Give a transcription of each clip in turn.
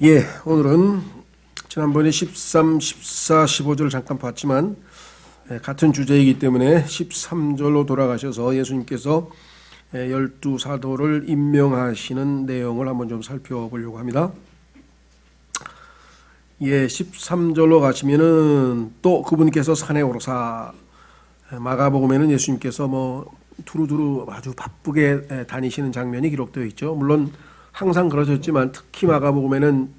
예, 오늘은 지난번에 13, 14, 15절 잠깐 봤지만 같은 주제이기 때문에 13절로 돌아가셔서 예수님께서 12사도를 임명하시는 내용을 한번 좀 살펴보려고 합니다. 예, 13절로 가시면은 또 그분께서 산에 오르사, 마가복음에는 예수님께서 두루두루 아주 바쁘게 다니시는 장면이 기록되어 있죠. 물론 항상 그러셨지만 특히 마가복음에는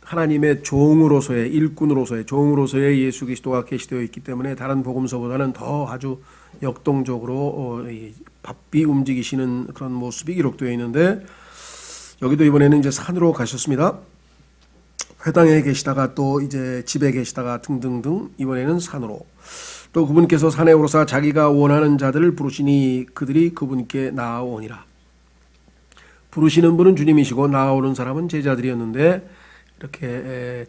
하나님의 종으로서의, 일꾼으로서의, 종으로서의 예수 그리스도가 계시되어 있기 때문에 다른 복음서보다는 더 아주 역동적으로 바삐 움직이시는 그런 모습이 기록되어 있는데, 여기도 이번에는 이제 산으로 가셨습니다. 회당에 계시다가 또 이제 집에 계시다가 등등등, 이번에는 산으로. 또 그분께서 산에 오르사 자기가 원하는 자들을 부르시니 그들이 그분께 나아오니라. 부르시는 분은 주님이시고 나아오는 사람은 제자들이었는데, 이렇게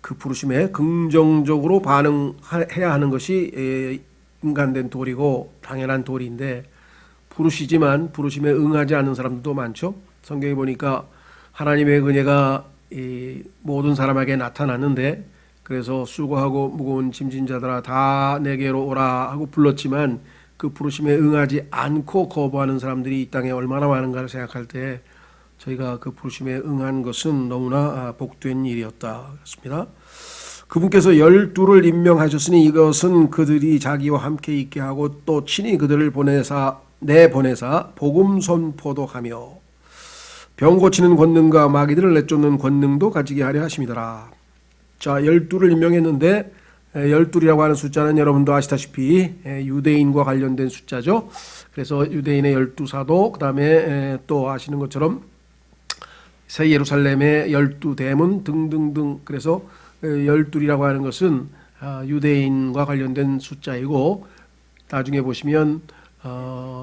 그 부르심에 긍정적으로 반응해야 하는 것이 인간된 도리고 당연한 도리인데, 부르시지만 부르심에 응하지 않는 사람들도 많죠. 성경에 보니까 하나님의 은혜가 이 모든 사람에게 나타났는데, 그래서 수고하고 무거운 짐진 자들아 다 내게로 오라 하고 불렀지만 그 부르심에 응하지 않고 거부하는 사람들이 이 땅에 얼마나 많은가를 생각할 때 저희가 그 부르심에 응한 것은 너무나 복된 일이었다 그렇습니다. 그분께서 12를 임명하셨으니 이것은 그들이 자기와 함께 있게 하고 또 친히 그들을 내보내사 복음 선포도 하며 병 고치는 권능과 마귀들을 내쫓는 권능도 가지게 하려 하심이더라. 자, 12를 임명했는데 12이라고 하는 숫자는 여러분도 아시다시피 유대인과 관련된 숫자죠. 그래서 유대인의 12사도, 그 다음에 또 아시는 것처럼 새 예루살렘의 12대문 등등등. 그래서 12이라고 하는 것은 유대인과 관련된 숫자이고, 나중에 보시면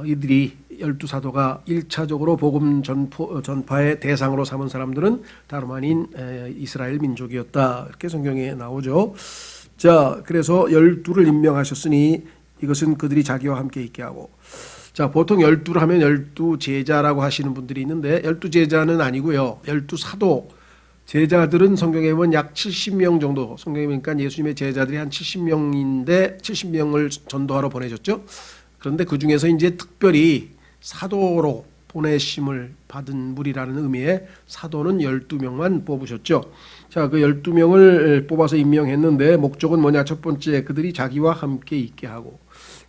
이들이 12사도가 1차적으로 복음 전파의 대상으로 삼은 사람들은 다름 아닌 이스라엘 민족이었다, 이렇게 성경에 나오죠. 자, 그래서 12를 임명하셨으니 이것은 그들이 자기와 함께 있게 하고. 자, 보통 12를 하면 12제자라고 하시는 분들이 있는데 12제자는 아니고요. 12사도. 제자들은 성경에 보면 약 70명 정도, 성경에 보니까 예수님의 제자들이 한 70명인데 70명을 전도하러 보내셨죠. 그런데 그 중에서 이제 특별히 사도로 보내심을 받은 무리라는 의미의 사도는 12명만 뽑으셨죠. 자, 그 12명을 뽑아서 임명했는데 목적은 뭐냐? 첫 번째, 그들이 자기와 함께 있게 하고.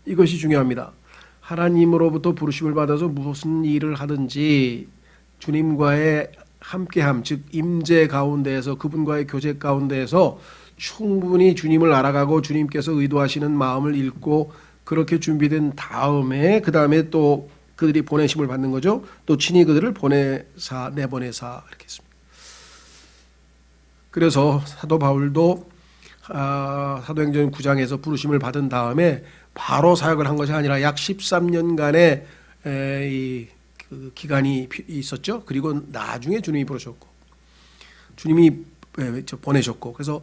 이것이 중요합니다. 하나님으로부터 부르심을 받아서 무슨 일을 하든지 주님과의 함께함, 즉 임재 가운데에서, 그분과의 교제 가운데에서 충분히 주님을 알아가고 주님께서 의도하시는 마음을 읽고 그렇게 준비된 다음에 그 다음에 또 그들이 보내심을 받는 거죠. 또 친히 그들을 내보내사 이렇게 했습니다. 그래서 사도 바울도 사도행전 9장에서 부르심을 받은 다음에 바로 사역을 한 것이 아니라 약 13년간의 그 기간이 있었죠. 그리고 나중에 주님이 부르셨고 주님이 보내셨고, 그래서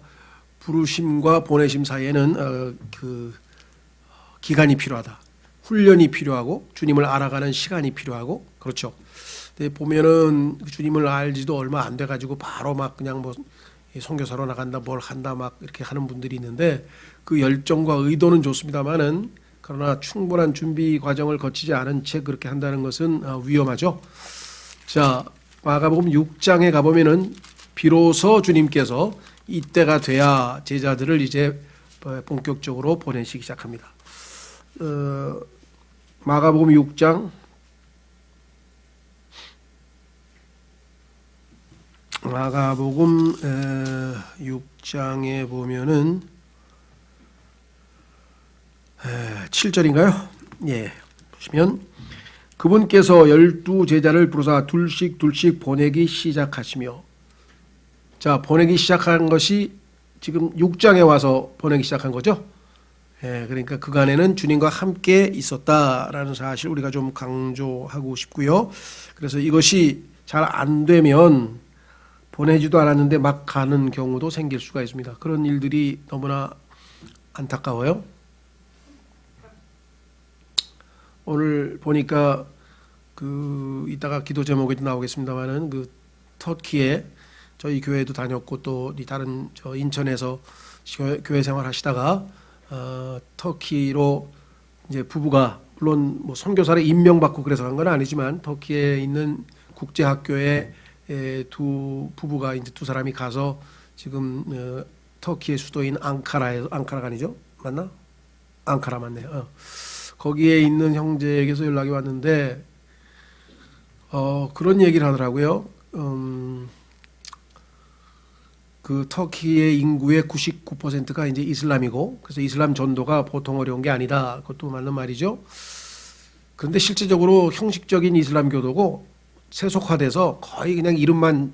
부르심과 보내심 사이에는 그 기간이 필요하다. 훈련이 필요하고 주님을 알아가는 시간이 필요하고, 그렇죠. 근데 보면은 주님을 알지도 얼마 안 돼 가지고 바로 막 그냥 선교사로 나간다, 뭘 한다 막 이렇게 하는 분들이 있는데, 그 열정과 의도는 좋습니다만은 그러나 충분한 준비 과정을 거치지 않은 채 그렇게 한다는 것은 위험하죠. 자, 마가복음 6장에 가보면은 비로소 주님께서 이때가 돼야 제자들을 이제 본격적으로 보내시기 시작합니다. 마가복음 6장 마가복음 6장에 보면은 7절인가요? 예, 보시면 그분께서 12제자를 부르사 둘씩 보내기 시작하시며. 자, 보내기 시작한 것이 지금 6장에 와서 보내기 시작한 거죠. 예, 그러니까 그간에는 주님과 함께 있었다라는 사실 우리가 좀 강조하고 싶고요. 그래서 이것이 잘 안 되면 보내지도 않았는데 막 가는 경우도 생길 수가 있습니다. 그런 일들이 너무나 안타까워요. 오늘 보니까 이따가 기도 제목에도 나오겠습니다만은 터키에 저희 교회도 다녔고 또 다른 저 인천에서 교회 생활 하시다가 터키로 이제 부부가 물론 뭐 선교사를 임명받고 그래서 간 건 아니지만 터키에 있는 국제학교에 두 부부가 이제 두 사람이 가서 지금 터키의 수도인 앙카라가 아니죠? 맞나? 앙카라 맞네요. 거기에 있는 형제에게서 연락이 왔는데 그런 얘기를 하더라고요. 그 터키의 인구의 99%가 이제 이슬람이고 그래서 이슬람 전도가 보통 어려운 게 아니다. 그것도 맞는 말이죠. 그런데 실제적으로 형식적인 이슬람교도고 세속화돼서 거의 그냥 이름만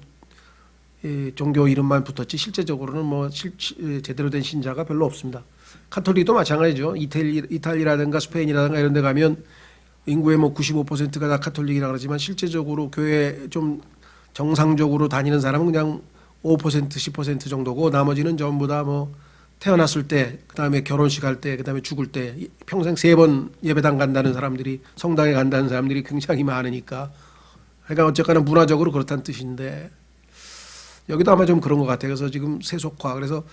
종교 이름만 붙었지 실제적으로는 뭐 제대로 된 신자가 별로 없습니다. 카톨릭도 마찬가지죠. 이탈리아라든가 스페인이라든가 이런 데 가면 인구의 뭐 95%가 다 카톨릭이라 그러지만 실제적으로 교회 좀 정상적으로 다니는 사람은 그냥 5% 10% 정도고 나머지는 전부 다 뭐 태어났을 때 그다음에 결혼식 할 때 그다음에 죽을 때 평생 3번 예배당 간다는 사람들이 성당에 간다는 사람들이 굉장히 많으니까 그러니까 어쨌거나 문화적으로 그렇다는 뜻인데 여기도 아마 좀 그런 것 같아요. 그래서 지금 세속화 그래서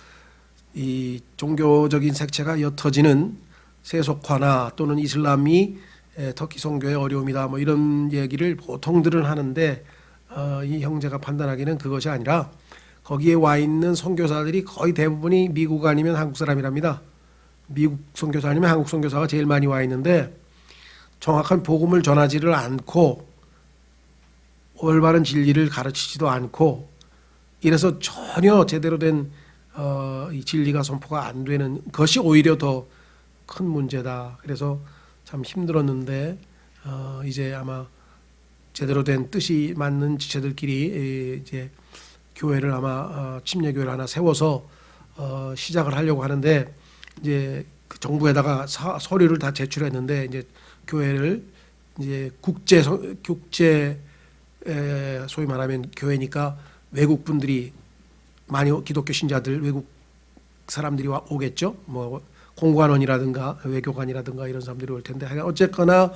이 종교적인 색채가 옅어지는 세속화나 또는 이슬람이 터키 선교의 어려움이다 뭐 이런 얘기를 보통들은 하는데 이 형제가 판단하기는 그것이 아니라 거기에 와 있는 선교사들이 거의 대부분이 미국 아니면 한국 사람이랍니다. 미국 선교사 아니면 한국 선교사가 제일 많이 와 있는데 정확한 복음을 전하지를 않고 올바른 진리를 가르치지도 않고 이래서 전혀 제대로 된 이 진리가 선포가 안 되는 것이 오히려 더 큰 문제다. 그래서 참 힘들었는데 이제 아마 제대로 된 뜻이 맞는 지체들끼리 이제 교회를 아마 침례 교회를 하나 세워서 시작을 하려고 하는데 이제 그 정부에다가 서류를 다 제출했는데 이제 교회를 이제 국제 소위 말하면 교회니까 외국 분들이 많이 기독교 신자들 외국 사람들이 오겠죠. 뭐 공관원이라든가 외교관이라든가 이런 사람들이 올 텐데 어쨌거나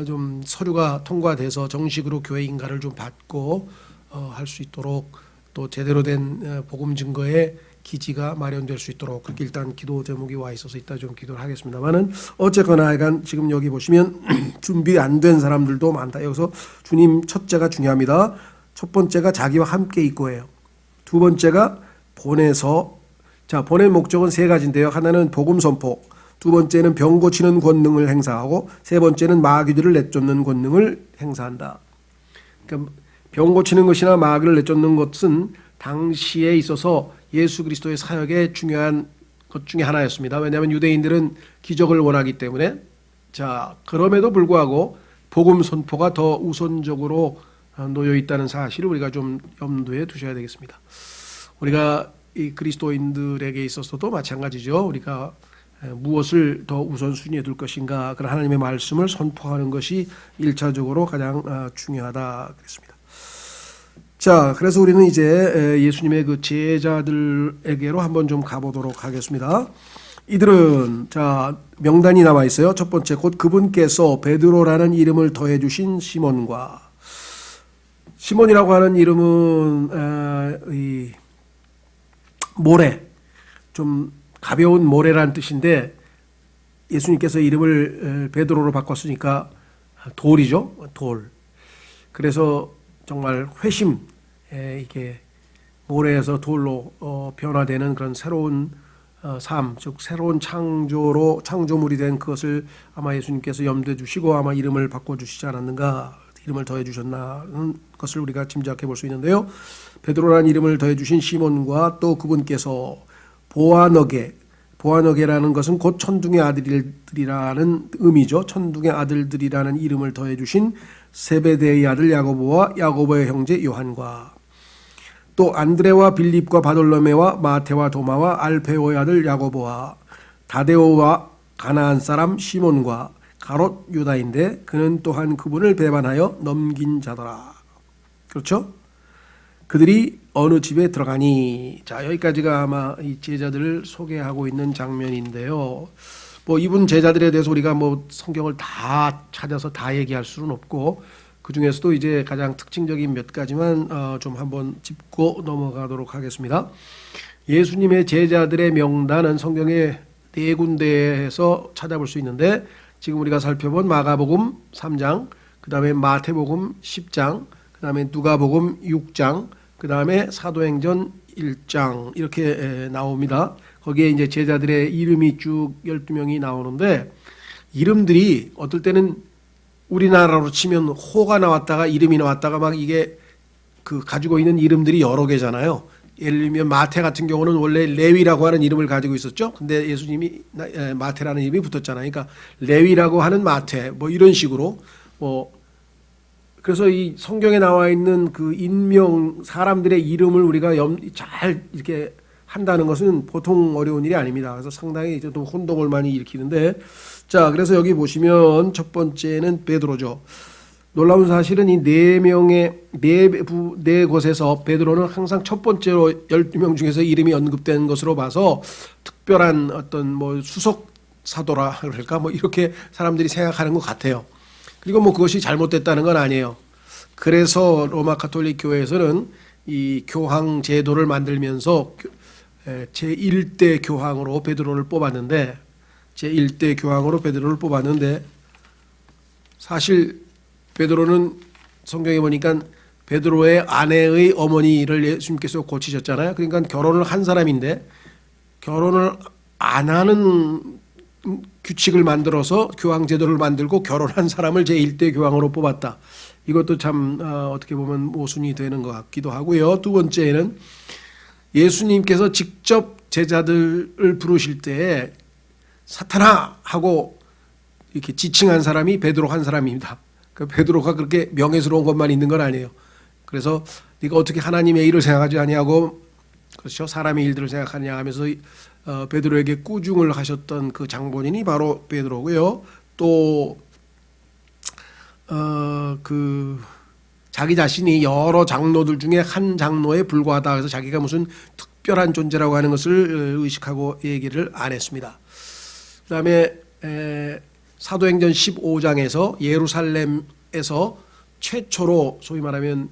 좀 서류가 통과돼서 정식으로 교회 인가를 좀 받고 할 수 있도록 또 제대로 된 복음 증거의 기지가 마련될 수 있도록 그렇게 일단 기도 제목이 와 있어서 이따 좀 기도를 하겠습니다만은 어쨌거나 하여간 지금 여기 보시면 준비 안 된 사람들도 많다. 여기서 주님 첫째가 중요합니다. 첫 번째가 자기와 함께 있고예요. 두 번째가 보내서 보낼 목적은 세 가지인데요. 하나는 복음 선포, 두 번째는 병 고치는 권능을 행사하고 세 번째는 마귀들을 내쫓는 권능을 행사한다. 그러니까 병 고치는 것이나 마귀를 내쫓는 것은 당시에 있어서 예수 그리스도의 사역의 중요한 것 중에 하나였습니다. 왜냐하면 유대인들은 기적을 원하기 때문에 그럼에도 불구하고 복음 선포가 더 우선적으로 놓여 있다는 사실을 우리가 좀 염두에 두셔야 되겠습니다. 우리가 이 그리스도인들에게 있어서도 마찬가지죠. 우리가 무엇을 더 우선순위에 둘 것인가 그런 하나님의 말씀을 선포하는 것이 1차적으로 가장 중요하다 그랬습니다. 그래서 우리는 이제 예수님의 그 제자들에게로 한번 좀 가보도록 하겠습니다. 이들은 명단이 나와 있어요. 첫 번째 곧 그분께서 베드로라는 이름을 더해 주신 시몬이라고 하는 이름은 이 모래, 좀 가벼운 모래라는 뜻인데 예수님께서 이름을 베드로로 바꿨으니까 돌이죠, 돌. 그래서 정말 회심, 이게 모래에서 돌로 변화되는 그런 새로운 삶, 즉 새로운 창조물이 된 그것을 아마 예수님께서 염두에 두시고 아마 이름을 바꿔주시지 않았는가, 이름을 더해 주셨나는 것을 우리가 짐작해 볼 수 있는데요. 베드로라는 이름을 더해 주신 시몬과 또 그분께서 보아너게라는 것은 곧 천둥의 아들들이라는 의미죠. 천둥의 아들들이라는 이름을 더해 주신 세베대의 아들 야고보와 야고보의 형제 요한과 또 안드레와 빌립과 바돌로메와 마테와 도마와 알페오의 아들 야고보와 다데오와 가나안 사람 시몬과 가롯 유다인데 그는 또한 그분을 배반하여 넘긴 자더라. 그렇죠? 그들이 어느 집에 들어가니. 여기까지가 아마 이 제자들을 소개하고 있는 장면인데요. 이분 제자들에 대해서 우리가 성경을 다 찾아서 다 얘기할 수는 없고 그 중에서도 이제 가장 특징적인 몇 가지만 좀 한번 짚고 넘어가도록 하겠습니다. 예수님의 제자들의 명단은 성경에 네 군데에서 찾아볼 수 있는데, 지금 우리가 살펴본 마가복음 3장, 그 다음에 마태복음 10장, 그 다음에 누가복음 6장, 그 다음에 사도행전 1장 이렇게 나옵니다. 거기에 이제 제자들의 이름이 쭉 12명이 나오는데, 이름들이 어떨 때는 우리나라로 치면 호가 나왔다가 이름이 나왔다가 막 이게 그 가지고 있는 이름들이 여러 개잖아요. 예를 들면 마태 같은 경우는 원래 레위라고 하는 이름을 가지고 있었죠. 근데 예수님이 마태라는 이름이 붙었잖아요. 그러니까 레위라고 하는 마태 뭐 이런 식으로 그래서 이 성경에 나와 있는 그 인명 사람들의 이름을 우리가 잘 이렇게 한다는 것은 보통 어려운 일이 아닙니다. 그래서 상당히 좀 혼동을 많이 일으키는데, 자, 그래서 여기 보시면 첫 번째는 베드로죠. 놀라운 사실은 이 네 곳에서 베드로는 항상 첫 번째로 12명 중에서 이름이 언급된 것으로 봐서 특별한 어떤 뭐 수석 사도라 그럴까 뭐 이렇게 사람들이 생각하는 것 같아요. 그리고 뭐 그것이 잘못됐다는 건 아니에요. 그래서 로마 가톨릭 교회에서는 이 교황 제도를 만들면서 제1대 교황으로 베드로를 뽑았는데, 사실 베드로는 성경에 보니까 베드로의 아내의 어머니를 예수님께서 고치셨잖아요. 그러니까 결혼을 한 사람인데 결혼을 안 하는 규칙을 만들어서 교황 제도를 만들고 결혼한 사람을 제1대 교황으로 뽑았다. 이것도 참 어떻게 보면 모순이 되는 것 같기도 하고요. 두 번째는 예수님께서 직접 제자들을 부르실 때 사탄아 하고 이렇게 지칭한 사람이 베드로 한 사람입니다. 그러니까 베드로가 그렇게 명예스러운 것만 있는 건 아니에요. 그래서 네가 어떻게 하나님의 일을 생각하지 아니하고 그렇죠 사람의 일들을 생각하냐 하면서 베드로에게 꾸중을 하셨던 그 장본인이 바로 베드로고요. 또 자기 자신이 여러 장로들 중에 한 장로에 불과하다 해서 자기가 무슨 특별한 존재라고 하는 것을 의식하고 얘기를 안 했습니다. 그 다음에 사도행전 15장에서 예루살렘에서 최초로 소위 말하면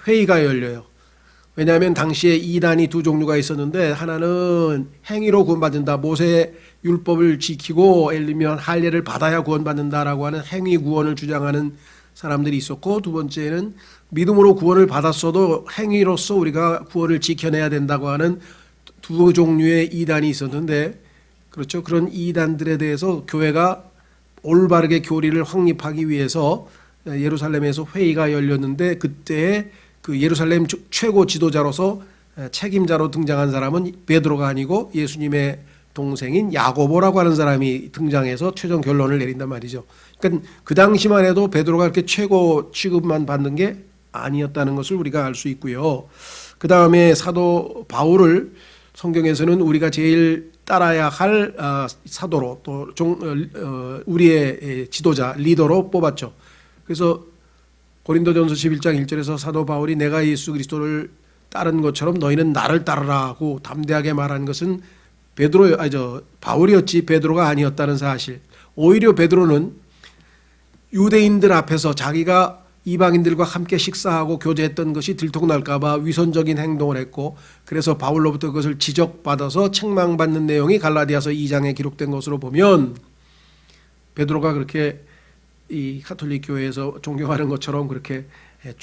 회의가 열려요. 왜냐하면 당시에 이단이 두 종류가 있었는데, 하나는 행위로 구원받는다, 모세 율법을 지키고 예를 들면 할례를 받아야 구원받는다라고 하는 행위 구원을 주장하는 사람들이 있었고, 두 번째는 믿음으로 구원을 받았어도 행위로서 우리가 구원을 지켜내야 된다고 하는 두 종류의 이단이 있었는데, 그렇죠, 그런 이단들에 대해서 교회가 올바르게 교리를 확립하기 위해서 예루살렘에서 회의가 열렸는데, 그때 그 예루살렘 최고 지도자로서 책임자로 등장한 사람은 베드로가 아니고 예수님의 동생인 야고보라고 하는 사람이 등장해서 최종 결론을 내린단 말이죠. 그러니까 그 당시만 해도 베드로가 그렇게 최고 취급만 받는 게 아니었다는 것을 우리가 알 수 있고요. 그 다음에 사도 바울을 성경에서는 우리가 제일 따라야 할 사도로 또 우리의 지도자 리더로 뽑았죠. 그래서 고린도전서 11장 1절에서 사도 바울이 내가 예수 그리스도를 따른 것처럼 너희는 나를 따르라고 담대하게 말한 것은 바울이었지 베드로가 아니었다는 사실. 오히려 베드로는 유대인들 앞에서 자기가 이방인들과 함께 식사하고 교제했던 것이 들통날까 봐 위선적인 행동을 했고, 그래서 바울로부터 그것을 지적받아서 책망받는 내용이 갈라디아서 2장에 기록된 것으로 보면, 베드로가 그렇게 이 가톨릭 교회에서 존경하는 것처럼 그렇게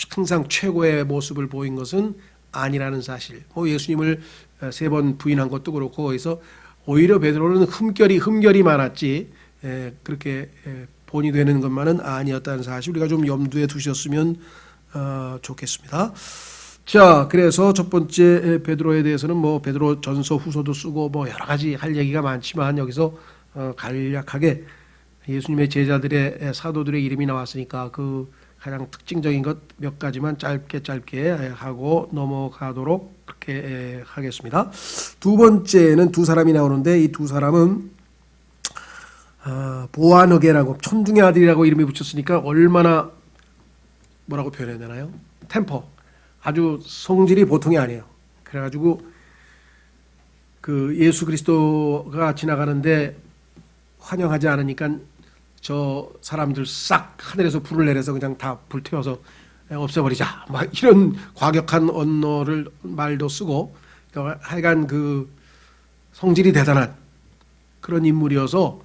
항상 최고의 모습을 보인 것은 아니라는 사실. 예수님을 3번 부인한 것도 그렇고, 거기서 오히려 베드로는 흠결이 많았지 그렇게 본이 되는 것만은 아니었다는 사실 우리가 좀 염두에 두셨으면 좋겠습니다. 자, 그래서 첫 번째 베드로에 대해서는 뭐 베드로 전서 후서도 쓰고 뭐 여러 가지 할 얘기가 많지만, 여기서 간략하게 예수님의 제자들의 사도들의 이름이 나왔으니까 그 가장 특징적인 것 몇 가지만 짧게 하고 넘어가도록 그렇게 하겠습니다. 두 번째는 두 사람이 나오는데, 이 두 사람은 보아너게라고 천둥의 아들이라고 이름이 붙였으니까 얼마나 뭐라고 표현해야 되나요? 템퍼, 아주 성질이 보통이 아니에요. 그래가지고 그 예수 그리스도가 지나가는데 환영하지 않으니까 저 사람들 싹 하늘에서 불을 내려서 그냥 다 불태워서 없애버리자. 막 이런 과격한 언어를 말도 쓰고 그러니까 하여간 그 성질이 대단한 그런 인물이어서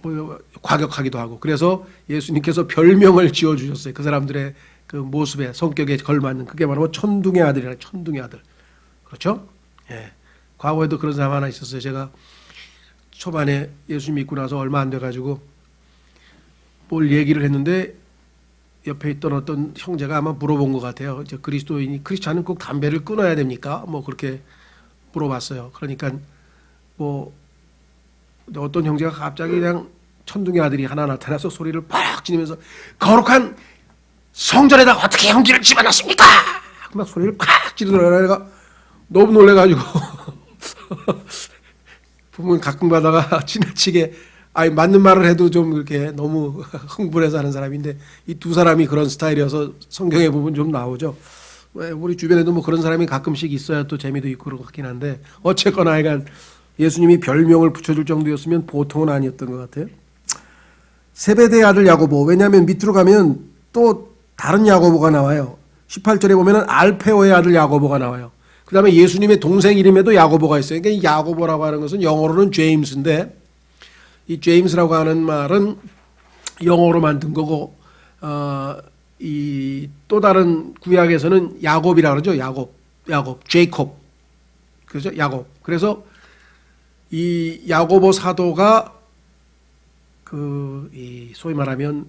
뭐 과격하기도 하고 그래서 예수님께서 별명을 지어주셨어요. 그 사람들의 그 모습에 성격에 걸맞는 그게 바로 천둥의 아들이라 천둥의 아들. 그렇죠? 예. 과거에도 그런 사람 하나 있었어요. 제가 초반에 예수 믿고 나서 얼마 안 돼가지고 뭘 얘기를 했는데 옆에 있던 어떤 형제가 아마 물어본 것 같아요. 이제 크리스찬은 꼭 담배를 끊어야 됩니까? 뭐 그렇게 물어봤어요. 그러니까 뭐 어떤 형제가 갑자기 그냥 천둥의 아들이 하나 나타나서 소리를 팍 지르면서 거룩한 성전에다가 어떻게 연기를 집어넣습니까? 막 소리를 팍 지르더라고요. 내가 너무 놀래가지고 보면 가끔 가다가 지나치게 맞는 말을 해도 좀 이렇게 너무 흥분해서 하는 사람인데 이 두 사람이 그런 스타일이어서 성경에 보면 좀 나오죠. 우리 주변에도 뭐 그런 사람이 가끔씩 있어야 또 재미도 있고 그런 것 같긴 한데 어쨌거나 하여간 예수님이 별명을 붙여줄 정도였으면 보통은 아니었던 것 같아요. 세베대의 아들 야고보. 왜냐하면 밑으로 가면 또 다른 야고보가 나와요. 18절에 보면은 알페오의 아들 야고보가 나와요. 그 다음에 예수님의 동생 이름에도 야고보가 있어요. 그러니까 이 야고보라고 하는 것은 영어로는 제임스인데 이 제임스라고 하는 말은 영어로 만든 거고 이 또 다른 구약에서는 야곱이라고 그러죠. 야곱, 제이콥. 그죠? 야곱. 그래서 이 야고보 사도가 소위 말하면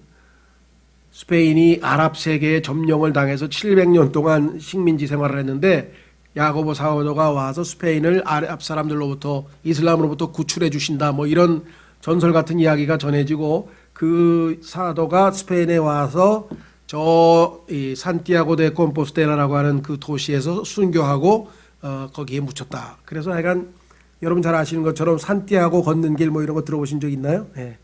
스페인이 아랍 세계에 점령을 당해서 700년 동안 식민지 생활을 했는데 야고보 사도가 와서 스페인을 아랍 사람들로부터 이슬람으로부터 구출해 주신다. 뭐 이런 전설 같은 이야기가 전해지고 그 사도가 스페인에 와서 이 산티아고 데 콤포스테라라고 하는 그 도시에서 순교하고 거기에 묻혔다. 그래서 하여간 여러분 잘 아시는 것처럼 산티아고 걷는 길 뭐 이런 거 들어보신 적 있나요? 예.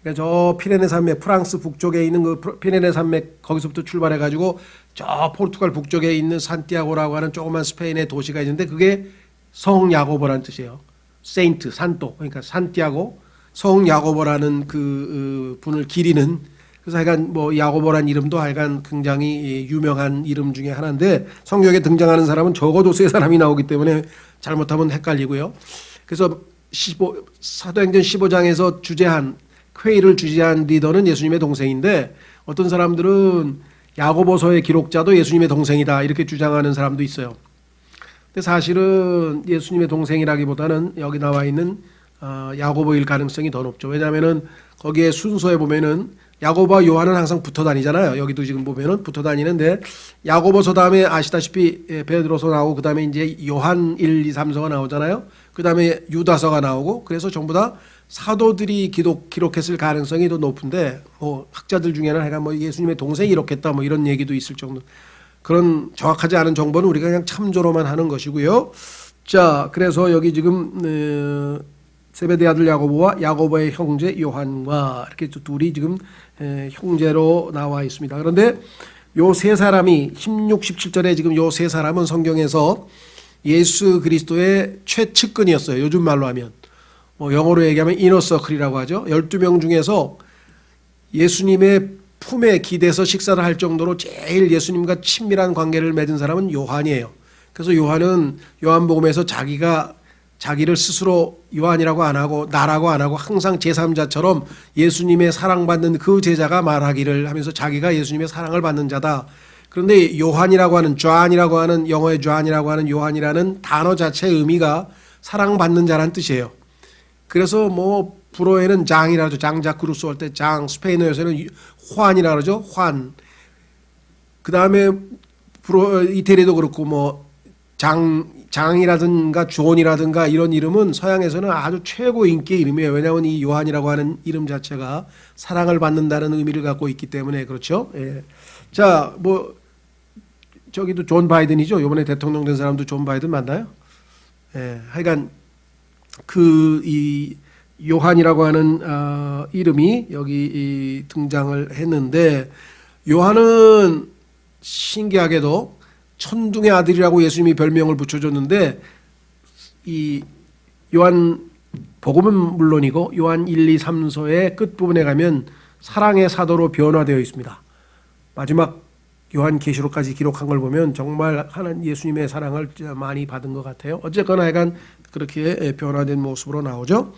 그러니까 저 피레네 산맥 프랑스 북쪽에 있는 그 피레네 산맥 거기서부터 출발해 가지고 저 포르투갈 북쪽에 있는 산티아고라고 하는 조그만 스페인의 도시가 있는데 그게 성 야고보라는 뜻이에요. 세인트 산도 그러니까 산티아고 성 야고보라는 그 분을 기리는 그래서 하여간 뭐 야고보란 이름도 하여간 굉장히 유명한 이름 중에 하나인데 성경에 등장하는 사람은 적어도 세 사람이 나오기 때문에 잘못하면 헷갈리고요. 그래서 사도행전 15장에서 회의를 주재한 리더는 예수님의 동생인데 어떤 사람들은 야고보서의 기록자도 예수님의 동생이다 이렇게 주장하는 사람도 있어요. 근데 사실은 예수님의 동생이라기보다는 여기 나와 있는 야고보일 가능성이 더 높죠. 왜냐하면은 거기에 순서에 보면은 야고보와 요한은 항상 붙어 다니잖아요. 여기도 지금 보면은 붙어 다니는데 야고보서 다음에 아시다시피 베드로서 나오고 그 다음에 이제 요한 1, 2, 3서가 나오잖아요. 그 다음에 유다서가 나오고 그래서 전부 다 사도들이 기록했을 가능성이 더 높은데 뭐 학자들 중에는 하여간 뭐 예수님의 동생이 이렇겠다 뭐 이런 얘기도 있을 정도 그런 정확하지 않은 정보는 우리가 그냥 참조로만 하는 것이고요. 자, 그래서 여기 지금 세베대 아들 야고보와 야고보의 형제 요한과 이렇게 둘이 지금 형제로 나와 있습니다. 그런데 요 세 사람이 16, 17절에 지금 요 세 사람은 성경에서 예수 그리스도의 최측근이었어요. 요즘 말로 하면 뭐 영어로 얘기하면 이너서클이라고 하죠. 12명 중에서 예수님의 품에 기대서 식사를 할 정도로 제일 예수님과 친밀한 관계를 맺은 사람은 요한이에요. 그래서 요한은 요한복음에서 자기를 스스로 요한이라고 안 하고 나라고 안 하고 항상 제3자처럼 예수님의 사랑받는 그 제자가 말하기를 하면서 자기가 예수님의 사랑을 받는 자다. 그런데 요한이라고 하는 존이라고 하는 영어의 존이라고 하는 요한이라는 단어 자체의 의미가 사랑받는 자란 뜻이에요. 그래서 뭐 불어에는 장이라 하죠. 장자크루소 할 때 장, 스페인어에서는 환이라 그러죠. 환. 그 다음에 이태리도 그렇고 뭐 장이라든가 존이라든가 이런 이름은 서양에서는 아주 최고 인기의 이름이에요. 왜냐하면 이 요한이라고 하는 이름 자체가 사랑을 받는다는 의미를 갖고 있기 때문에 그렇죠. 예. 자, 뭐 저기도 존 바이든이죠. 이번에 대통령 된 사람도 존 바이든 맞나요? 예. 하여간 이 요한이라고 하는 이름이 여기 등장을 했는데 요한은 신기하게도 천둥의 아들이라고 예수님이 별명을 붙여줬는데 이 요한 복음은 물론이고 요한 1, 2, 3서의 끝부분에 가면 사랑의 사도로 변화되어 있습니다. 마지막 요한계시록까지 기록한 걸 보면 정말 하나님 예수님의 사랑을 많이 받은 것 같아요. 어쨌거나 약간 그렇게 변화된 모습으로 나오죠.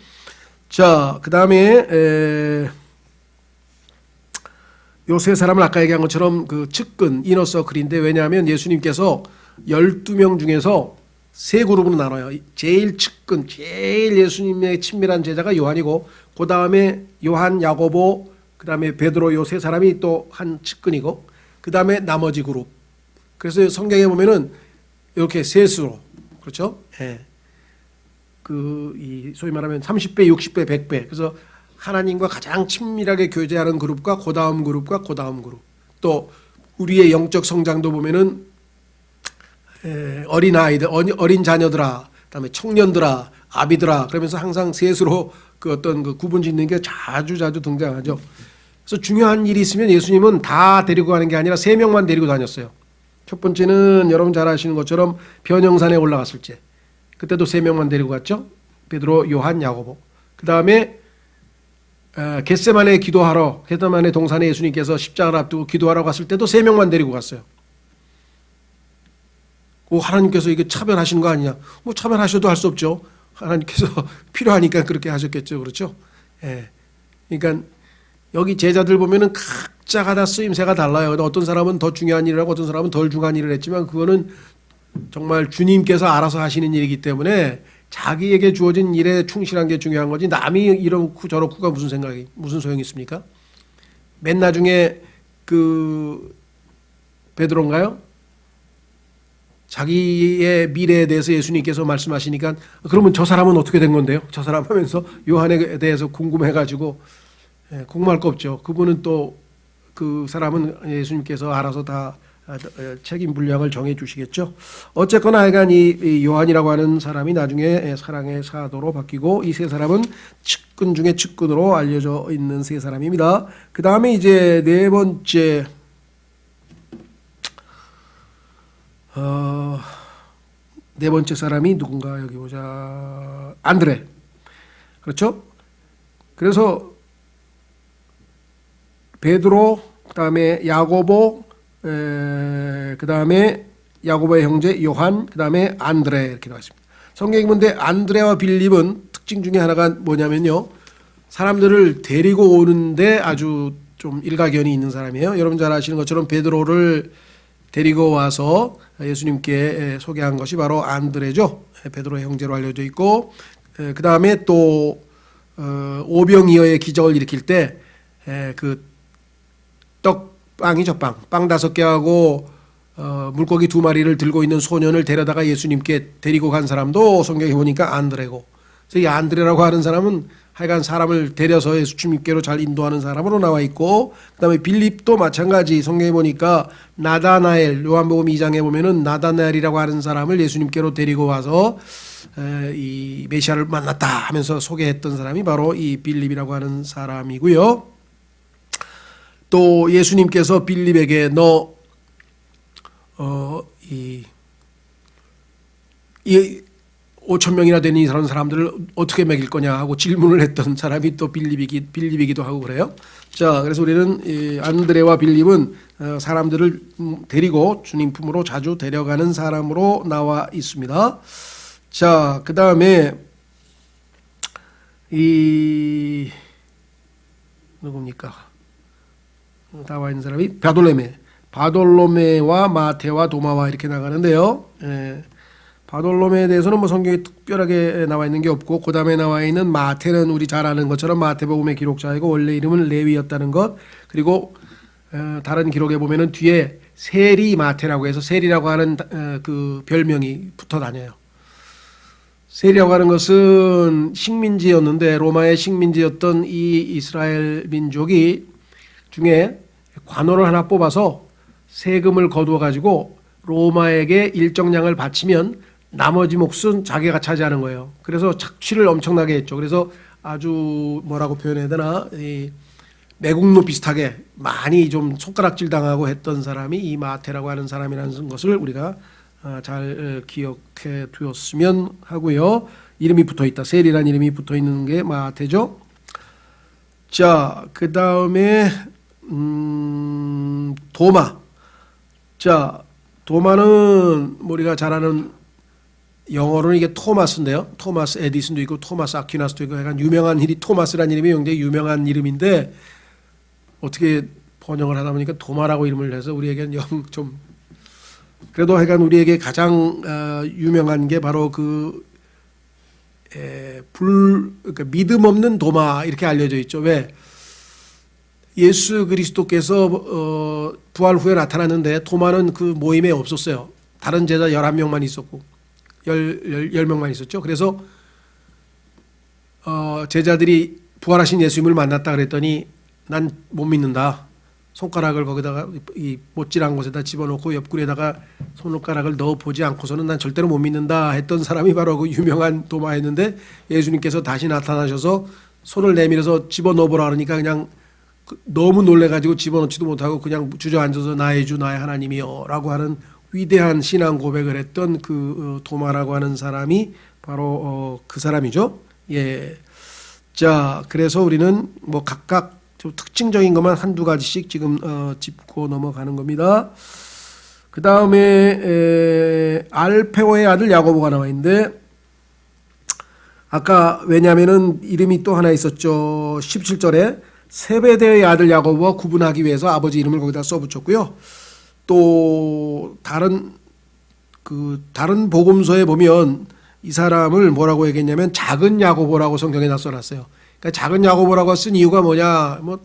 자, 그 다음에 요 세 사람은 아까 얘기한 것처럼 그 측근 이너서클인데, 왜냐하면 예수님께서 12명 중에서 세 그룹으로 나눠요. 제일 측근, 제일 예수님의 친밀한 제자가 요한이고, 그 다음에 요한, 야고보, 그 다음에 베드로, 요 세 사람이 또 한 측근이고, 그 다음에 나머지 그룹. 그래서 성경에 보면은 이렇게 셋으로, 그렇죠? 예. 이 소위 말하면 30배, 60배, 100배. 그래서 하나님과 가장 친밀하게 교제하는 그룹과 그 다음 그룹과 그 다음 그룹. 또 우리의 영적 성장도 보면은 어린 아이들, 어린 자녀들아, 그다음에 청년들아, 아비들아, 그러면서 항상 셋으로 그 어떤 그 구분 짓는 게 자주 등장하죠. 그래서 중요한 일이 있으면 예수님은 다 데리고 가는 게 아니라 세 명만 데리고 다녔어요. 첫 번째는 여러분 잘 아시는 것처럼 변형산에 올라갔을 때, 그때도 세 명만 데리고 갔죠. 베드로, 요한, 야고보. 그 다음에 겟세마네 기도하러, 겟세마네 동산에 예수님께서 십자가를 앞두고 기도하러 갔을 때도 세 명만 데리고 갔어요. 하나님께서 이게 차별하시는 거 아니냐? 뭐 차별하셔도 할 수 없죠. 하나님께서 필요하니까 그렇게 하셨겠죠, 그렇죠? 예. 그러니까 여기 제자들 보면은 각자가 다 쓰임새가 달라요. 어떤 사람은 더 중요한 일을 하고 어떤 사람은 덜 중요한 일을 했지만, 그거는 정말 주님께서 알아서 하시는 일이기 때문에 자기에게 주어진 일에 충실한 게 중요한 거지, 남이 이렇고 저렇고가 무슨 소용이 있습니까? 맨 나중에 그 베드로인가요? 자기의 미래에 대해서 예수님께서 말씀하시니까, 그러면 저 사람은 어떻게 된 건데요? 저 사람 하면서 요한에 대해서 궁금해가지고, 궁금할 거 없죠. 그분은 또 그 사람은 예수님께서 알아서 다 책임 분량을 정해 주시겠죠. 어쨌거나 하여간 이 요한이라고 하는 사람이 나중에 사랑의 사도로 바뀌고, 이 세 사람은 측근 중에 측근으로 알려져 있는 세 사람입니다. 그 다음에 이제 네 번째 사람이 누군가, 여기 보자. 안드레. 그렇죠? 그래서 베드로, 그다음에 야고보, 그다음에 야고보의 형제 요한, 그다음에 안드레, 이렇게 나와 있습니다. 성경에 보는데 안드레와 빌립은 특징 중에 하나가 뭐냐면요, 사람들을 데리고 오는데 아주 좀 일가견이 있는 사람이에요. 여러분 잘 아시는 것처럼 베드로를 데리고 와서 예수님께 소개한 것이 바로 안드레죠. 베드로의 형제로 알려져 있고, 그 다음에 또 오병이어의 기적을 일으킬 때 그 빵이죠, 빵 5개하고 물고기 2마리를 들고 있는 소년을 데려다가 예수님께 데리고 간 사람도 성경에 보니까 안드레고, 그래서 이 안드레라고 하는 사람은 하여간 사람을 데려서 예수님께로 잘 인도하는 사람으로 나와 있고, 그다음에 빌립도 마찬가지. 성경에 보니까 나다나엘, 요한복음 2장에 보면은 나다나엘이라고 하는 사람을 예수님께로 데리고 와서 이 메시아를 만났다 하면서 소개했던 사람이 바로 이 빌립이라고 하는 사람이고요. 또 예수님께서 빌립에게 이 5,000명이나 되는 이런 사람들을 어떻게 먹일 거냐 하고 질문을 했던 사람이 또 빌립이기도 하고 그래요. 자, 그래서 우리는 이 안드레와 빌립은 사람들을 데리고 주님 품으로 자주 데려가는 사람으로 나와 있습니다. 자, 그 다음에 이 누굽니까? 나와 있는 사람이 바돌로메와 마테와 도마와 이렇게 나가는데요. 바돌로메에 대해서는 뭐 성경에 특별하게 나와 있는 게 없고, 그 다음에 나와 있는 마테는 우리 잘 아는 것처럼 마태복음의 기록자이고 원래 이름은 레위였다는 것, 그리고 다른 기록에 보면은 뒤에 세리 마테라고 해서 세리라고 하는 그 별명이 붙어 다녀요. 세리라고 하는 것은 식민지였는데, 로마의 식민지였던 이 이스라엘 민족이 중에 관원을 하나 뽑아서 세금을 거두어 가지고 로마에게 일정량을 바치면 나머지 몫은 자기가 차지하는 거예요. 그래서 착취를 엄청나게 했죠. 그래서 아주 뭐라고 표현해야 되나, 이 매국노 비슷하게 많이 좀 손가락질 당하고 했던 사람이 이 마테라고 하는 사람이라는 것을 우리가 잘 기억해 두었으면 하고요. 이름이 붙어 있다. 셀이라는 이름이 붙어 있는 게 마태죠. 자, 그 다음에 도마. 자, 도마는 우리가 잘 아는 영어로는 이게 토마스인데요. 토마스 에디슨도 있고 토마스 아퀴나스도 있고 약간 유명한 이름이 토마스라는 이름이 굉장히 유명한 이름인데 어떻게 번역을 하다 보니까 도마라고 이름을 해서 우리에게는 좀 그래도 하여간 우리에게 가장 유명한 게 바로 그러니까 믿음 없는 도마 이렇게 알려져 있죠. 왜? 예수 그리스도께서 부활 후에 나타났는데 도마는 그 모임에 없었어요. 다른 제자 11명만 있었고 10명만 있었죠. 그래서 제자들이 부활하신 예수님을 만났다 그랬더니 난 못 믿는다. 손가락을 거기다가 이 못질한 곳에다 집어넣고 옆구리에다가 손가락을 넣어보지 않고서는 난 절대로 못 믿는다 했던 사람이 바로 그 유명한 도마였는데 예수님께서 다시 나타나셔서 손을 내밀어서 집어넣어보라 그러니까 그냥 너무 놀래가지고 집어넣지도 못하고 그냥 주저앉아서 나의 주 나의 하나님이여 라고 하는 위대한 신앙 고백을 했던 그 도마라고 하는 사람이 바로 그 사람이죠. 예. 자, 그래서 우리는 뭐 각각 좀 특징적인 것만 한두 가지씩 지금 짚고 넘어가는 겁니다. 그 다음에 알페오의 아들 야고보가 나와 있는데 아까 왜냐하면은 이름이 또 하나 있었죠. 17절에 세베대의 아들 야고보와 구분하기 위해서 아버지 이름을 거기다 써붙였고요. 또 다른 복음서에 보면 이 사람을 뭐라고 얘기했냐면 작은 야고보라고 성경에다 써놨어요. 그러니까 작은 야고보라고 쓴 이유가 뭐냐? 뭐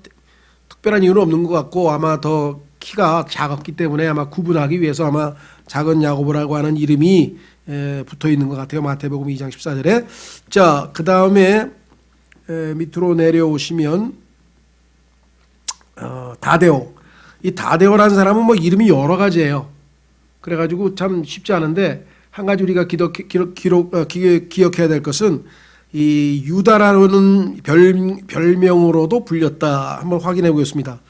특별한 이유는 없는 것 같고 아마 더 키가 작았기 때문에 아마 구분하기 위해서 아마 작은 야고보라고 하는 이름이 붙어 있는 것 같아요. 마태복음 2장 14절에. 자, 그 다음에 밑으로 내려오시면 다데오. 이 다데오라는 사람은 뭐 이름이 여러 가지예요. 그래가지고 참 쉽지 않은데 한 가지 우리가 기억해야 될 것은 이 유다라는 별명으로도 불렸다. 한번 확인해 보겠습니다.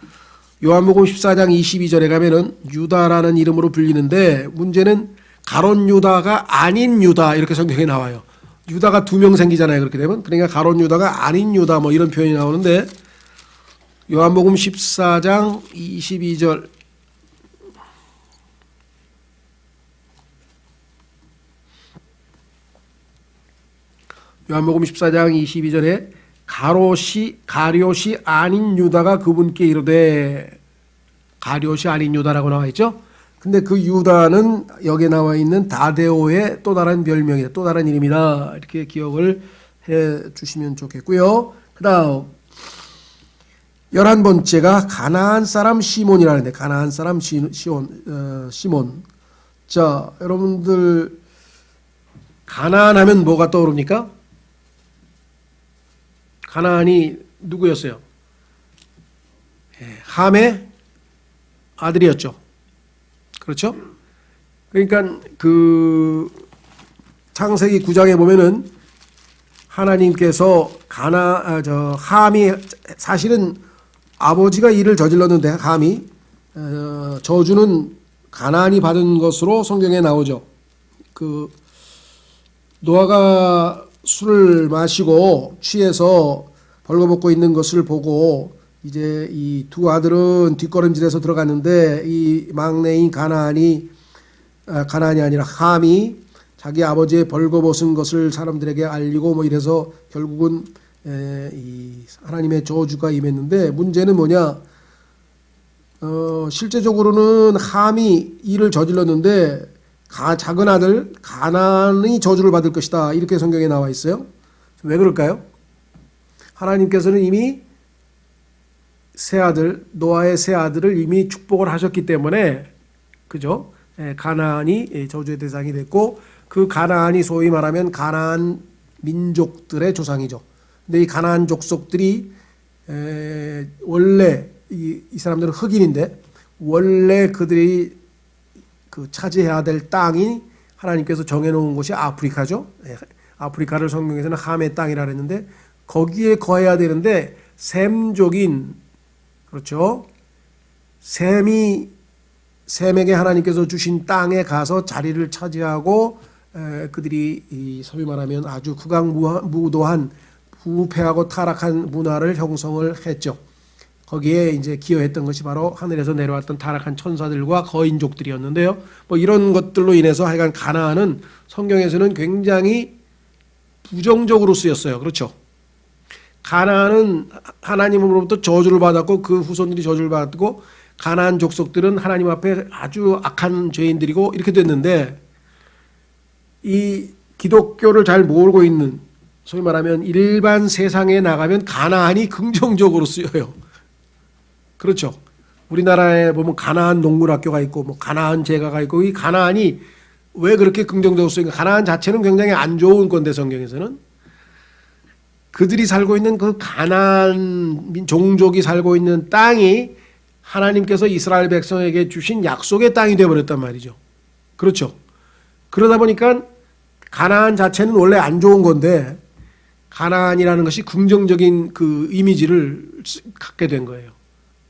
요한복음 14장 22절에 가면은 유다라는 이름으로 불리는데 문제는 가롯 유다가 아닌 유다 이렇게 성경에 나와요. 유다가 2명 생기잖아요. 그렇게 되면 그러니까 가롯 유다가 아닌 유다 뭐 이런 표현이 나오는데 요한복음 14장 22절 요한복음 14장 22절에 가룟이 아닌 유다가 그분께 이르되 가룟이 아닌 유다라고 나와 있죠. 근데 그 유다는 여기에 나와 있는 다데오의 또 다른 별명이다. 또 다른 이름이다. 이렇게 기억을 해 주시면 좋겠고요. 그 다음 11번째가 가나안 사람 시몬이라는데 가나안 사람 시몬. 자, 여러분들 가나안 하면 뭐가 떠오릅니까? 가나안이 누구였어요? 함의 아들이었죠. 그렇죠? 그러니까 그 창세기 9장에 보면은 하나님께서 함이 사실은 아버지가 일을 저질렀는데 함이 저주는 가나안이 받은 것으로 성경에 나오죠. 그 노아가 술을 마시고 취해서 벌거벗고 있는 것을 보고 이제 이 두 아들은 뒷걸음질해서 들어갔는데 이 막내인 가나안이 아니라 함이 자기 아버지의 벌거벗은 것을 사람들에게 알리고 뭐 이래서 결국은 이 하나님의 저주가 임했는데 문제는 뭐냐? 실제적으로는 함이 일을 저질렀는데 작은 아들 가나안이 저주를 받을 것이다 이렇게 성경에 나와 있어요. 왜 그럴까요? 하나님께서는 이미 노아의 새 아들을 이미 축복을 하셨기 때문에 그죠? 가나안이 저주의 대상이 됐고 그 가나안이 소위 말하면 가나안 민족들의 조상이죠. 근데 이 가나안 족속들이 원래 이 사람들은 흑인인데 원래 그들이 차지해야 될 땅이 하나님께서 정해놓은 곳이 아프리카죠. 아프리카를 성경에서는 함의 땅이라 그랬는데 거기에 거해야 되는데 셈족인 그렇죠. 셈에게 하나님께서 주신 땅에 가서 자리를 차지하고 그들이 이 소위 말하면 아주 극악무도한 부패하고 타락한 문화를 형성을 했죠. 거기에 이제 기여했던 것이 바로 하늘에서 내려왔던 타락한 천사들과 거인족들이었는데요. 뭐 이런 것들로 인해서 하여간 가나안은 성경에서는 굉장히 부정적으로 쓰였어요. 그렇죠? 가나안은 하나님으로부터 저주를 받았고 그 후손들이 저주를 받았고 가나안 족속들은 하나님 앞에 아주 악한 죄인들이고 이렇게 됐는데 이 기독교를 잘 모르고 있는 소위 말하면 일반 세상에 나가면 가나안이 긍정적으로 쓰여요. 그렇죠. 우리나라에 보면 가나안 농물학교가 있고 뭐 가나안 제가가 있고 이 가나안이 왜 그렇게 긍정적으로 쓰이는가? 가나안 자체는 굉장히 안 좋은 건데 성경에서는 그들이 살고 있는 그 가나안 종족이 살고 있는 땅이 하나님께서 이스라엘 백성에게 주신 약속의 땅이 되어버렸단 말이죠. 그렇죠. 그러다 보니까 가나안 자체는 원래 안 좋은 건데 가나안이라는 것이 긍정적인 그 이미지를 갖게 된 거예요.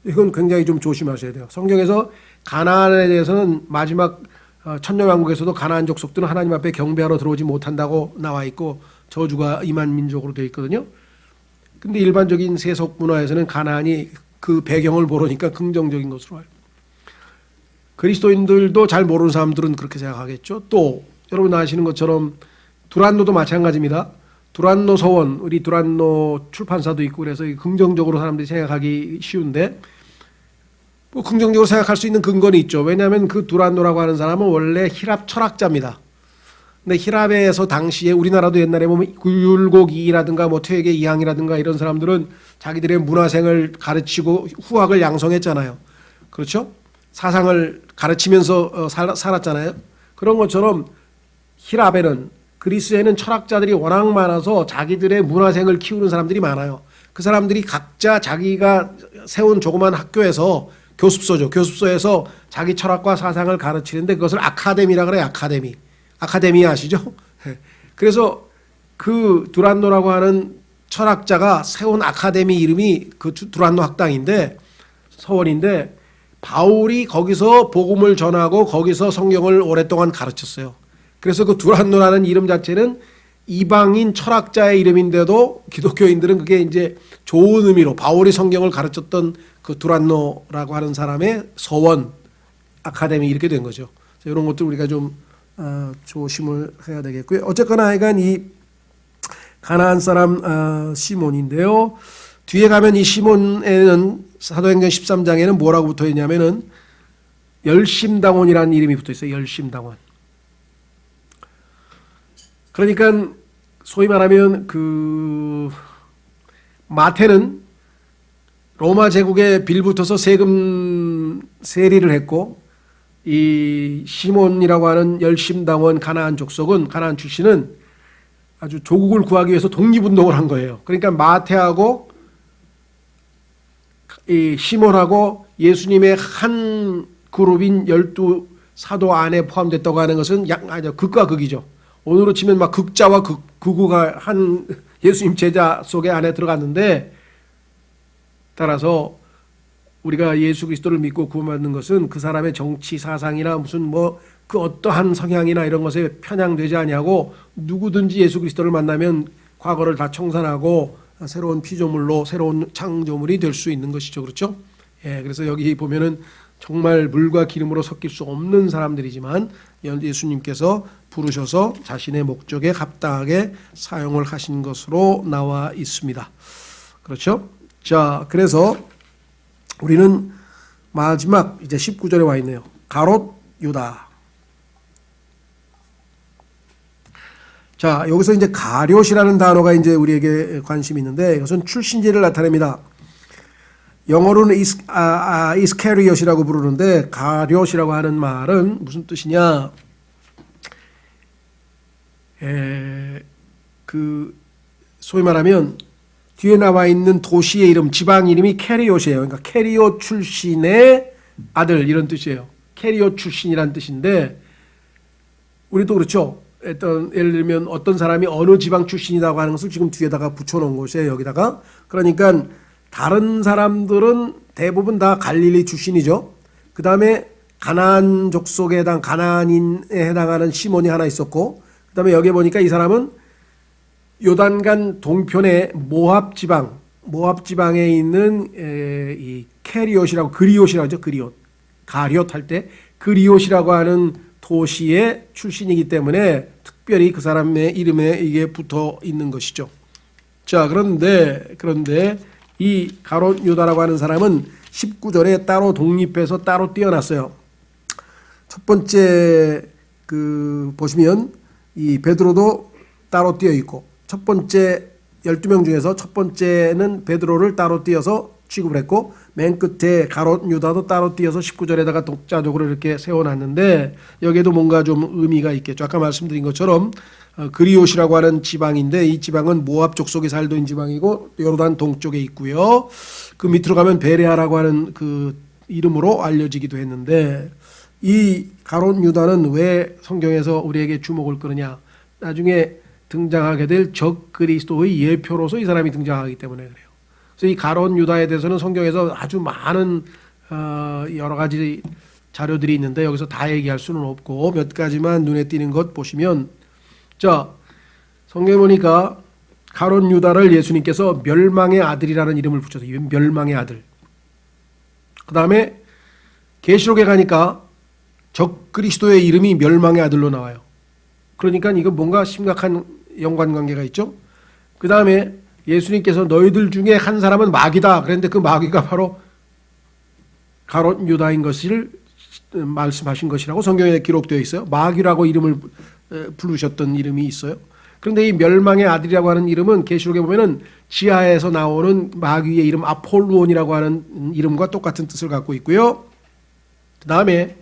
이건 굉장히 좀 조심하셔야 돼요. 성경에서 가나안에 대해서는 마지막 천년왕국에서도 가나안 족속들은 하나님 앞에 경배하러 들어오지 못한다고 나와 있고 저주가 임한 민족으로 되어 있거든요. 근데 일반적인 세속 문화에서는 가나안이 그 배경을 모르니까 긍정적인 것으로 알고 그리스도인들도 잘 모르는 사람들은 그렇게 생각하겠죠. 또 여러분 아시는 것처럼 두란노도 마찬가지입니다. 두란노 서원, 우리 두란노 출판사도 있고 그래서 긍정적으로 사람들이 생각하기 쉬운데 뭐 긍정적으로 생각할 수 있는 근거는 있죠. 왜냐하면 그 두란노라고 하는 사람은 원래 히랍 철학자입니다. 근데 히랍에서 당시에 우리나라도 옛날에 보면 율곡이라든가 뭐 퇴계 이항이라든가 이런 사람들은 자기들의 문화생을 가르치고 후학을 양성했잖아요. 그렇죠? 사상을 가르치면서 살았잖아요. 그런 것처럼 히랍에는 그리스에는 철학자들이 워낙 많아서 자기들의 문화생을 키우는 사람들이 많아요. 그 사람들이 각자 자기가 세운 조그만 학교에서 교습소죠. 교습소에서 자기 철학과 사상을 가르치는데 그것을 아카데미라 그래요. 아카데미. 아카데미 아시죠? 그래서 그 두란노라고 하는 철학자가 세운 아카데미 이름이 그 두란노 학당인데 서원인데 바울이 거기서 복음을 전하고 거기서 성경을 오랫동안 가르쳤어요. 그래서 그 두란노라는 이름 자체는 이방인 철학자의 이름인데도 기독교인들은 그게 이제 좋은 의미로 바울이 성경을 가르쳤던 그 두란노라고 하는 사람의 서원 아카데미 이렇게 된 거죠. 이런 것들 우리가 좀 조심을 해야 되겠고요. 어쨌거나 하여간 이 가나안 사람 시몬인데요. 뒤에 가면 이 시몬에는 사도행전 13장에는 뭐라고 붙어 있냐면은 열심당원이라는 이름이 붙어 있어요. 열심당원. 그러니까 소위 말하면 그 마태는 로마 제국에 빌붙어서 세금 세리를 했고 이 시몬이라고 하는 열심당원 가나안 족속은 가나안 출신은 아주 조국을 구하기 위해서 독립운동을 한 거예요. 그러니까 마태하고 이 시몬하고 예수님의 한 그룹인 12사도 안에 포함됐다고 하는 것은 극과 극이죠. 오늘로 치면 막 극자와 극우가 한 예수님 제자 속에 안에 들어갔는데 따라서 우리가 예수 그리스도를 믿고 구원받는 것은 그 사람의 정치 사상이나 무슨 뭐 그 어떠한 성향이나 이런 것에 편향되지 아니하고 누구든지 예수 그리스도를 만나면 과거를 다 청산하고 새로운 피조물로 새로운 창조물이 될 수 있는 것이죠. 그렇죠? 예, 그래서 여기 보면은 정말 물과 기름으로 섞일 수 없는 사람들이지만 예수님께서 부르셔서 자신의 목적에 합당하게 사용을 하신 것으로 나와 있습니다. 그렇죠? 자, 그래서 우리는 마지막 이제 19절에 와 있네요. 가롯 유다. 자, 여기서 이제 가룟이라는 단어가 이제 우리에게 관심이 있는데 이것은 출신지를 나타냅니다. 영어로는 이스캐리엇이라고 부르는데 가룟이라고 하는 말은 무슨 뜻이냐? 그 소위 말하면 뒤에 나와 있는 도시의 이름, 지방 이름이 캐리옷이에요. 그러니까 캐리옷 출신의 아들 이런 뜻이에요. 캐리옷 출신이란 뜻인데 우리도 그렇죠. 예를 들면 어떤 사람이 어느 지방 출신이라고 하는 것을 지금 뒤에다가 붙여놓은 것이에요. 여기다가. 그러니까 다른 사람들은 대부분 다 갈릴리 출신이죠. 그 다음에 가나안 족속에 해당 가나안인에 해당하는 시몬이 하나 있었고 그다음에 여기 보니까 이 사람은 요단강 동편의 모압 지방에 있는 이 캐리옷이라고 그리옷이라고 하죠. 그리옷. 가리옷 할 때 그리옷이라고 하는 도시의 출신이기 때문에 특별히 그 사람의 이름에 이게 붙어 있는 것이죠. 자, 그런데 이 가롯 유다라고 하는 사람은 19절에 따로 독립해서 따로 떼어놨어요. 첫 번째 보시면 이 베드로도 따로 떼어 있고, 첫 번째 12명 중에서 첫 번째는 베드로를 따로 떼어서 취급을 했고, 맨 끝에 가롯 유다도 따로 떼어서 19절에다가 독자적으로 이렇게 세워놨는데, 여기에도 뭔가 좀 의미가 있겠죠. 아까 말씀드린 것처럼 그리옷이라고 하는 지방인데, 이 지방은 모압 족속이 살고 있는 지방이고 요르단 동쪽에 있고요. 그 밑으로 가면 베레아라고 하는 그 이름으로 알려지기도 했는데, 이 가롯 유다는 왜 성경에서 우리에게 주목을 끌느냐? 나중에 등장하게 될 적 그리스도의 예표로서 이 사람이 등장하기 때문에 그래요. 그래서 이 가롯 유다에 대해서는 성경에서 아주 많은 여러 가지 자료들이 있는데 여기서 다 얘기할 수는 없고 몇 가지만 눈에 띄는 것 보시면, 자, 성경에 보니까 가롯 유다를 예수님께서 멸망의 아들이라는 이름을 붙여서 멸망의 아들. 그 다음에 계시록에 가니까 적 그리스도의 이름이 멸망의 아들로 나와요. 그러니까 이거 뭔가 심각한 연관관계가 있죠. 그 다음에 예수님께서 너희들 중에 한 사람은 마귀다. 그런데 그 마귀가 바로 가롯 유다인 것을 말씀하신 것이라고 성경에 기록되어 있어요. 마귀라고 이름을 부르셨던 이름이 있어요. 그런데 이 멸망의 아들이라고 하는 이름은 계시록에 보면은 지하에서 나오는 마귀의 이름 아폴루온이라고 하는 이름과 똑같은 뜻을 갖고 있고요. 그 다음에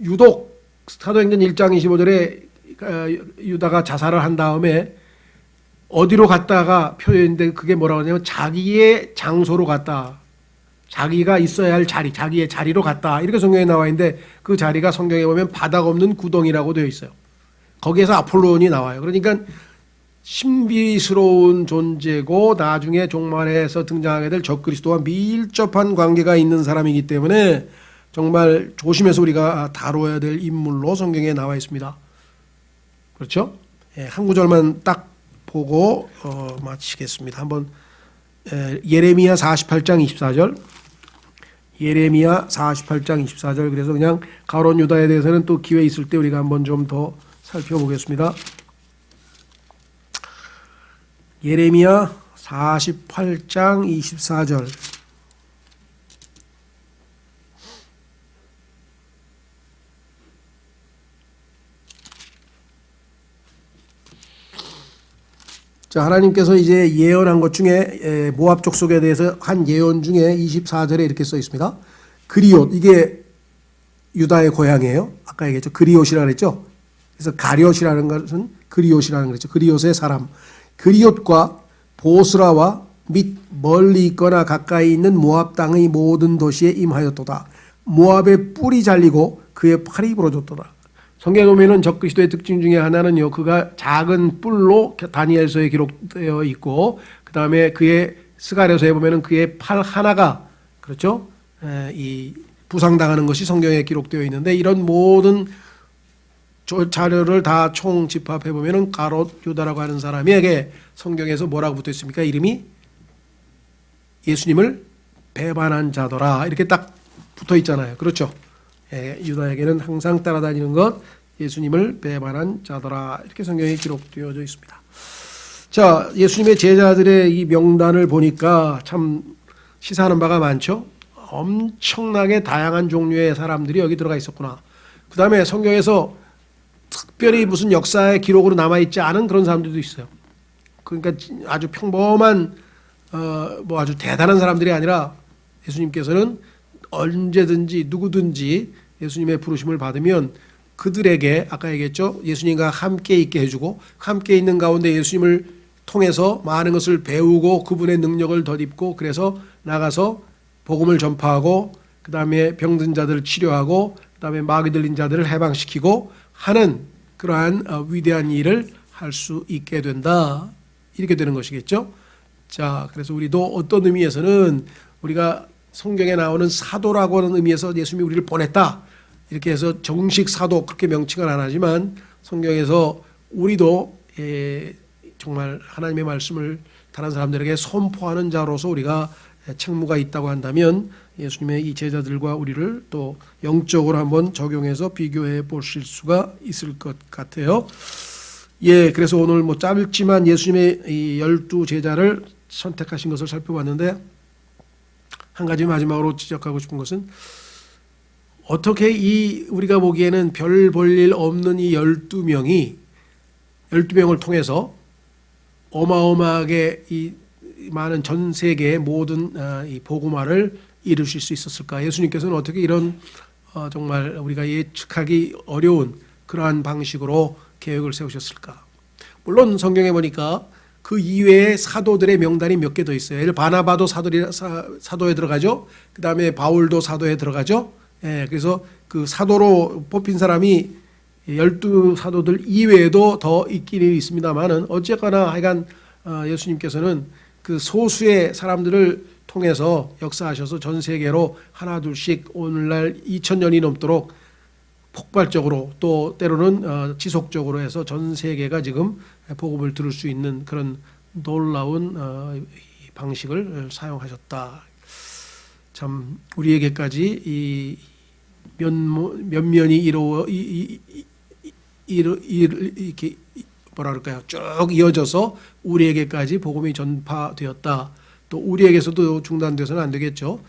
유독 사도행전 1장 25절에 유다가 자살을 한 다음에 어디로 갔다가 표현인데 그게 뭐라고 하냐면 자기의 장소로 갔다. 자기가 있어야 할 자리, 자기의 자리로 갔다. 이렇게 성경에 나와 있는데 그 자리가 성경에 보면 바닥 없는 구덩이라고 되어 있어요. 거기에서 아폴로온이 나와요. 그러니까 신비스러운 존재고 나중에 종말에서 등장하게 될 적그리스도와 밀접한 관계가 있는 사람이기 때문에 정말 조심해서 우리가 다뤄야 될 인물로 성경에 나와 있습니다. 그렇죠? 예, 한 구절만 딱 보고 마치겠습니다. 한번 예레미야 48장 24절. 예레미야 48장 24절. 그래서 그냥 가롯 유다에 대해서는 또 기회 있을 때 우리가 한번 좀 더 살펴보겠습니다. 예레미야 48장 24절. 자, 하나님께서 이제 예언한 것 중에 모압 족속에 대해서 한 예언 중에 24절에 이렇게 써 있습니다. 그리옷, 이게 유다의 고향이에요. 아까 얘기했죠. 그리옷이라고 그랬죠. 그래서 가룟이라는 것은 그리옷이라는 거죠. 그리옷의 사람. 그리옷과 보스라와 및 멀리 있거나 가까이 있는 모압 땅의 모든 도시에 임하였도다. 모압의 뿔이 잘리고 그의 팔이 부러졌도다. 성경에 보면은 적그리스도의 특징 중에 하나는요, 그가 작은 뿔로 다니엘서에 기록되어 있고, 그 다음에 그의 스가랴서에 보면은 그의 팔 하나가, 그렇죠? 이 부상당하는 것이 성경에 기록되어 있는데, 이런 모든 자료를 다 총 집합해 보면은 가롯 유다라고 하는 사람에게 성경에서 뭐라고 붙어 있습니까? 이름이 예수님을 배반한 자더라. 이렇게 딱 붙어 있잖아요. 그렇죠? 유다에게는 항상 따라다니는 것, 예수님을 배반한 자더라. 이렇게 성경에 기록되어져 있습니다. 자, 예수님의 제자들의 이 명단을 보니까 참 시사하는 바가 많죠. 엄청나게 다양한 종류의 사람들이 여기 들어가 있었구나. 그 다음에 성경에서 특별히 무슨 역사의 기록으로 남아있지 않은 그런 사람들도 있어요. 그러니까 아주 평범한 뭐 아주 대단한 사람들이 아니라 예수님께서는 언제든지 누구든지 예수님의 부르심을 받으면 그들에게 아까 얘기했죠. 예수님과 함께 있게 해주고 함께 있는 가운데 예수님을 통해서 많은 것을 배우고 그분의 능력을 덧입고 그래서 나가서 복음을 전파하고 그 다음에 병든 자들을 치료하고 그 다음에 마귀 들린 자들을 해방시키고 하는 그러한 위대한 일을 할 수 있게 된다. 이렇게 되는 것이겠죠. 자, 그래서 우리도 어떤 의미에서는 우리가 성경에 나오는 사도라고 하는 의미에서 예수님이 우리를 보냈다. 이렇게 해서 정식 사도 그렇게 명칭을 안 하지만 성경에서 우리도 정말 하나님의 말씀을 다른 사람들에게 선포하는 자로서 우리가 책무가 있다고 한다면 예수님의 이 제자들과 우리를 또 영적으로 한번 적용해서 비교해 보실 수가 있을 것 같아요. 그래서 오늘 뭐 짧지만 예수님의 이 12 제자를 선택하신 것을 살펴봤는데, 한 가지 마지막으로 지적하고 싶은 것은 어떻게 우리가 보기에는 별 볼 일 없는 이 12명을 통해서 어마어마하게 이 많은 전 세계의 모든 이 복음화를 이루실 수 있었을까? 예수님께서는 어떻게 이런 정말 우리가 예측하기 어려운 그러한 방식으로 계획을 세우셨을까? 물론 성경에 보니까 그 이외에 사도들의 명단이 몇 개 더 있어요. 바나바도 사도에 들어가죠. 그 다음에 바울도 사도에 들어가죠. 그래서 그 사도로 뽑힌 사람이 12 사도들 이외에도 더 있기는 있습니다만은 어쨌거나 하여간 예수님께서는 그 소수의 사람들을 통해서 역사하셔서 전 세계로 하나 둘씩 오늘날 2000년이 넘도록 폭발적으로 또 때로는 지속적으로 해서 전 세계가 지금 복음을 들을 수 있는 그런 놀라운 방식을 사용하셨다. 참 우리에게까지 이 면면이 이렇게 뭐라 그럴까요? 쭉 이어져서 우리에게까지 복음이 전파되었다. 또 우리에게서도 중단돼서는 안 되겠죠.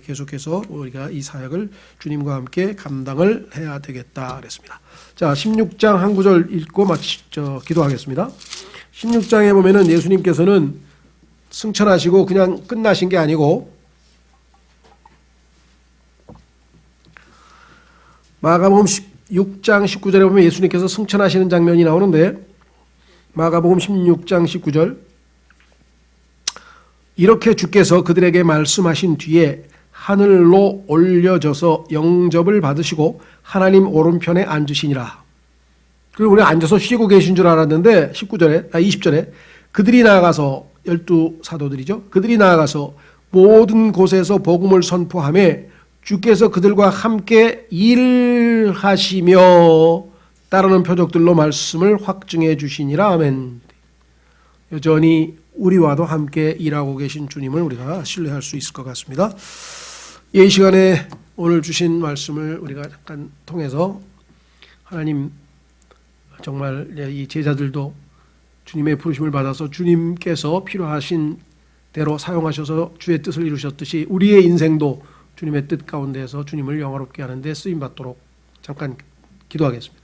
계속해서 우리가 이 사역을 주님과 함께 감당을 해야 되겠다 그랬습니다. 자, 16장 한 구절 읽고 기도하겠습니다. 16장에 보면은 예수님께서는 승천하시고 그냥 끝나신 게 아니고 마가복음 16장 19절에 보면 예수님께서 승천하시는 장면이 나오는데, 마가복음 16장 19절, 이렇게 주께서 그들에게 말씀하신 뒤에 하늘로 올려져서 영접을 받으시고 하나님 오른편에 앉으시니라. 그리고 우리 앉아서 쉬고 계신 줄 알았는데 20절에 그들이 나아가서 12 사도들이죠. 그들이 나아가서 모든 곳에서 복음을 선포하며 주께서 그들과 함께 일하시며 따르는 표적들로 말씀을 확증해 주시니라. 아멘. 여전히 우리와도 함께 일하고 계신 주님을 우리가 신뢰할 수 있을 것 같습니다. 이 시간에 오늘 주신 말씀을 우리가 잠깐 통해서 하나님 정말 이 제자들도 주님의 부르심을 받아서 주님께서 필요하신 대로 사용하셔서 주의 뜻을 이루셨듯이 우리의 인생도 주님의 뜻 가운데에서 주님을 영화롭게 하는 데 쓰임받도록 잠깐 기도하겠습니다.